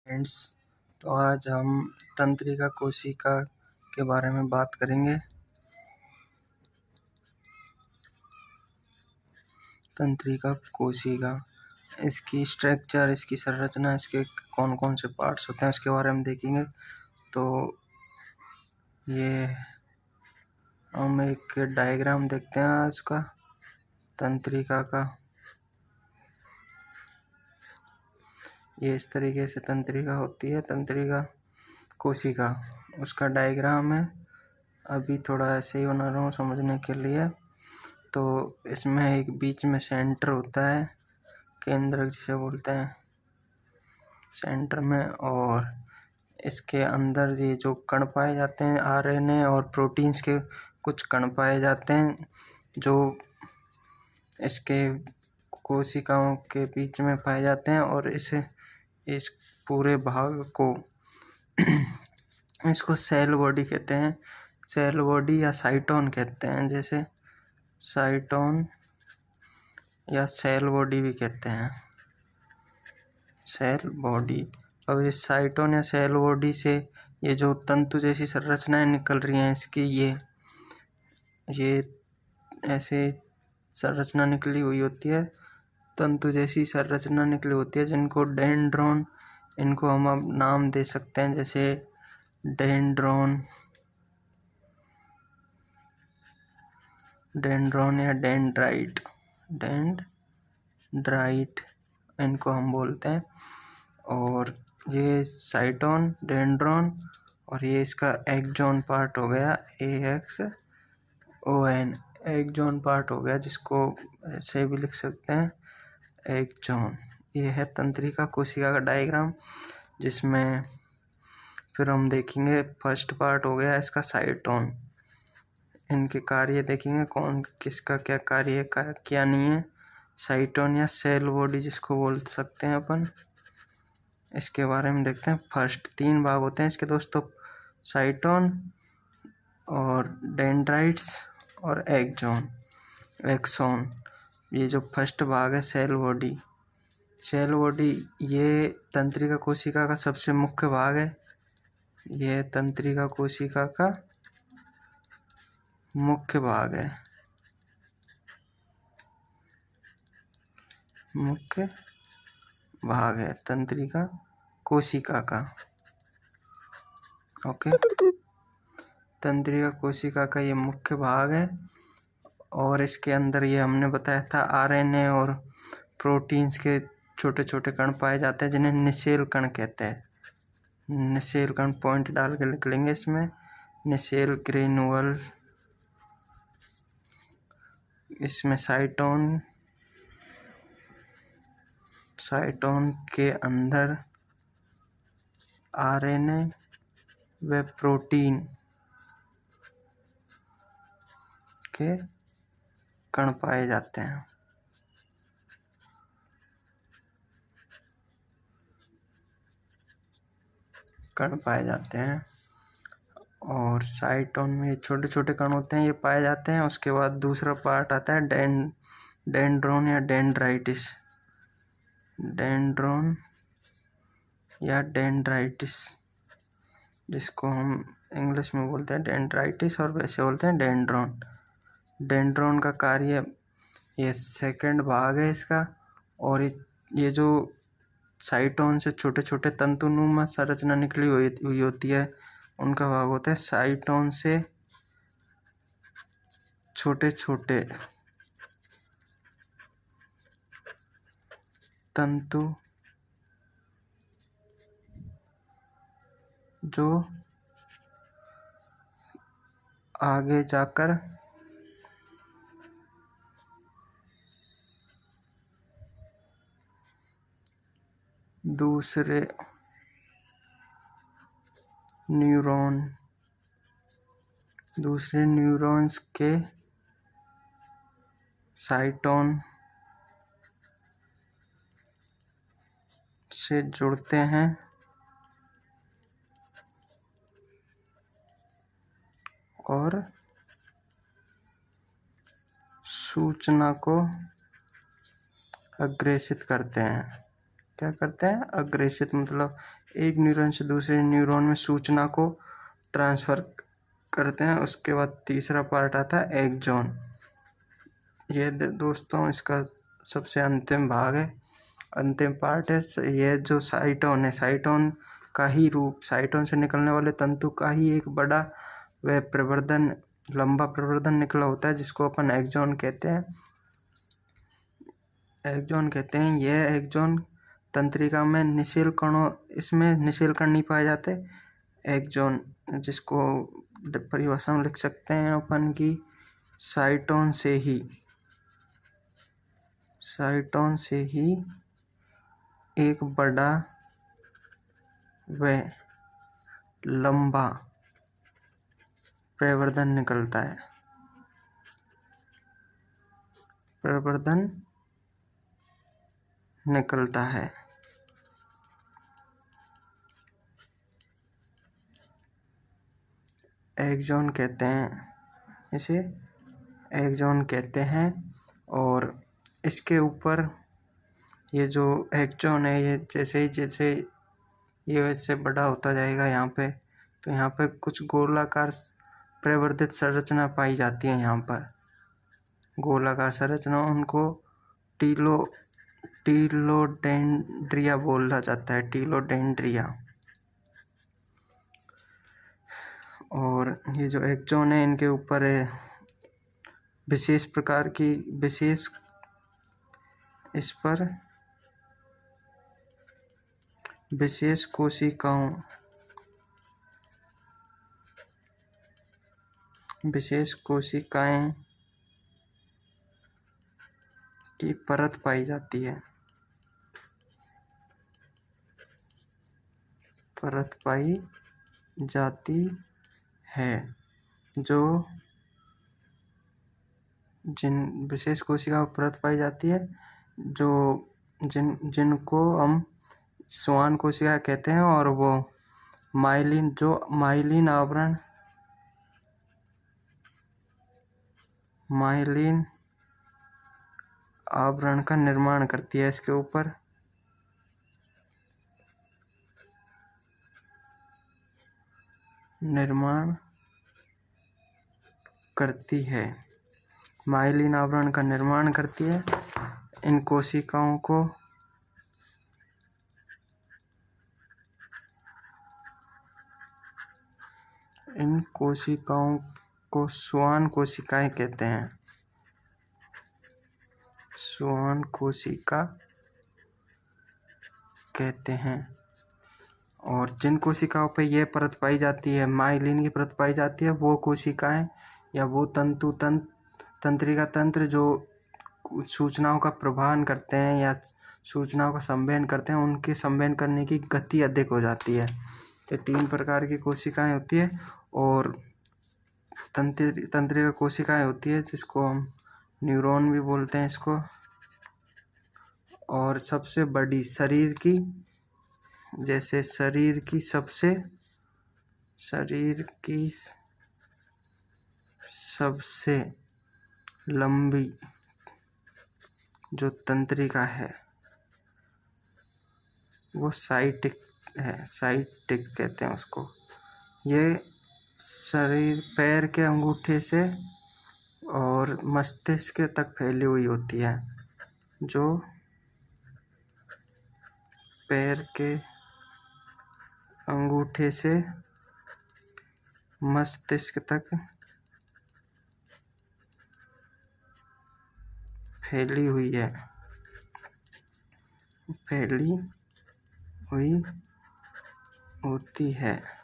Friends, तो आज हम तंत्रिका कोशिका के बारे में बात करेंगे। तंत्रिका कोशिका, इसकी स्ट्रक्चर, इसकी संरचना, इसके कौन कौन से पार्ट्स होते हैं उसके बारे में देखेंगे। तो ये हम एक डायग्राम देखते हैं आज का तंत्रिका का। ये इस तरीके से तंत्रिका होती है, तंत्रिका कोशिका, उसका डायग्राम है। अभी थोड़ा ऐसे ही बना रहा हूँ समझने के लिए। तो इसमें एक बीच में सेंटर होता है, केंद्रक जिसे बोलते हैं, सेंटर में, और इसके अंदर ये जो कण पाए जाते हैं, आरएनए और प्रोटीन्स के कुछ कण पाए जाते हैं जो इसके कोशिकाओं के बीच में पाए जाते हैं। और इस पूरे भाग को इसको सेल बॉडी कहते हैं, सेल बॉडी या साइटोन कहते हैं। जैसे साइटोन या सेल बॉडी भी कहते हैं, सेल बॉडी। अब इस साइटोन या सेल बॉडी से ये जो तंतु जैसी संरचनाएं निकल रही हैं इसकी, ये ऐसे संरचना निकली हुई होती है, तंतु जैसी संरचना निकली होती है, जिनको डेंड्रोन, इनको हम अब नाम दे सकते हैं, जैसे डेंड्रोन या डेंड्राइट इनको हम बोलते हैं। और ये साइटोन, डेंड्रोन, और ये इसका एक्सॉन पार्ट हो गया, AXON, एक्सॉन पार्ट हो गया, जिसको ऐसे भी लिख सकते हैं, एक्सॉन। ये है तंत्रिका कोशिका का डायग्राम, जिसमें फिर हम देखेंगे फर्स्ट पार्ट हो गया इसका साइटोन। इनके कार्य देखेंगे, कौन किसका क्या कार्य है, क्या नहीं है। साइटोन या सेल बॉडी जिसको बोल सकते हैं अपन, इसके बारे में देखते हैं। फर्स्ट 3 भाग होते हैं इसके दोस्तों, साइटोन और डेंड्राइट्स और एक्सोन। ये जो फर्स्ट भाग है सेल बॉडी, ये तंत्रिका कोशिका का सबसे मुख्य भाग है। ये तंत्रिका कोशिका का मुख्य भाग है, तंत्रिका कोशिका का। ओके, तंत्रिका कोशिका का ये मुख्य भाग है। और इसके अंदर ये हमने बताया था आरएनए और प्रोटीन्स के छोटे छोटे कण पाए जाते हैं, जिन्हें निषेल कण कहते हैं। निषेल कण पॉइंट डाल के लिख लेंगे इसमें, निषेल ग्रेनुअल। इसमें साइटोन के अंदर आरएनए व प्रोटीन के कण पाए जाते हैं। और साइटोन में छोटे छोटे कण होते हैं, ये पाए जाते हैं। उसके बाद दूसरा पार्ट आता है डेंड्रोन या डेंड्राइटिस, जिसको हम इंग्लिश में बोलते हैं डेंड्राइटिस और वैसे बोलते हैं डेंड्रोन का कार्य, ये सेकंड भाग है इसका। और ये जो साइटोन से छोटे छोटे तंतुनुमा संरचना निकली हुई होती है, उनका भाग होता है साइटोन से छोटे छोटे तंतु जो आगे जाकर दूसरे न्यूरॉन्स के साइटोन से जुड़ते हैं और सूचना को अग्रेषित करते हैं। क्या करते हैं, अग्रेषित, मतलब एक न्यूरॉन से दूसरे न्यूरॉन में सूचना को ट्रांसफर करते हैं। उसके बाद तीसरा पार्ट आता है एक्सॉन। ये दोस्तों इसका सबसे अंतिम भाग है, अंतिम पार्ट है। ये जो साइटोन है, साइटोन का ही रूप, साइटोन से निकलने वाले तंतु का ही एक बड़ा वह प्रवर्धन, लंबा प्रवर्धन निकला होता है, जिसको अपन एक्सॉन कहते हैं। एक्सॉन कहते हैं। यह एक्सॉन तंत्रिका में निषेल कणों, इसमें निषेल कण नहीं पाए जाते। एक्सॉन, जिसको परिभाषा में लिख सकते हैं अपन की साइटोन से ही एक बड़ा व लंबा प्रवर्धन निकलता है, प्रवर्धन निकलता है। एक्सॉन कहते हैं, इसे एक्सॉन कहते हैं। और इसके ऊपर ये जो एक्सॉन है, ये जैसे ये वैसे बड़ा होता जाएगा यहाँ पे, तो यहाँ पे कुछ गोलाकार प्रवर्धित संरचना पाई जाती है। यहाँ पर गोलाकार संरचना, उनको टीलोडेंड्रिया बोला जाता है, टीलोडेंड्रिया। और ये जो एक्सॉन है, इनके ऊपर विशेष प्रकार की इस पर विशेष कोशिकाएं की परत पाई जाती है, जो विशेष कोशिका परत पाई जाती है, जो जिनको हम श्वान कोशिका कहते हैं। और वो माइलिन आवरण का निर्माण करती है, इसके ऊपर निर्माण करती है, माइलिन आवरण का निर्माण करती है। इन कोशिकाओं को श्वान कोशिकाएं कहते हैं, श्वान कोशिका कहते हैं। और जिन कोशिकाओं पे यह परत पाई जाती है, माइलिन की परत पाई जाती है, वो कोशिकाएं या वो तंत्रिका तंत्र जो सूचनाओं का प्रवाहन करते हैं या सूचनाओं का संवहन करते हैं, उनके संवहन करने की गति अधिक हो जाती है। ये 3 प्रकार की कोशिकाएं होती है। और तंत्रिका कोशिकाएं होती है, जिसको हम न्यूरॉन भी बोलते हैं इसको। और सबसे बड़ी शरीर की सबसे लंबी जो तंत्रिका है, वो साइटिक है, साइटिक कहते हैं उसको। ये शरीर, पैर के अंगूठे से और मस्तिष्क तक फैली हुई होती है, जो पैर के अंगूठे से मस्तिष्क तक फैली हुई होती है।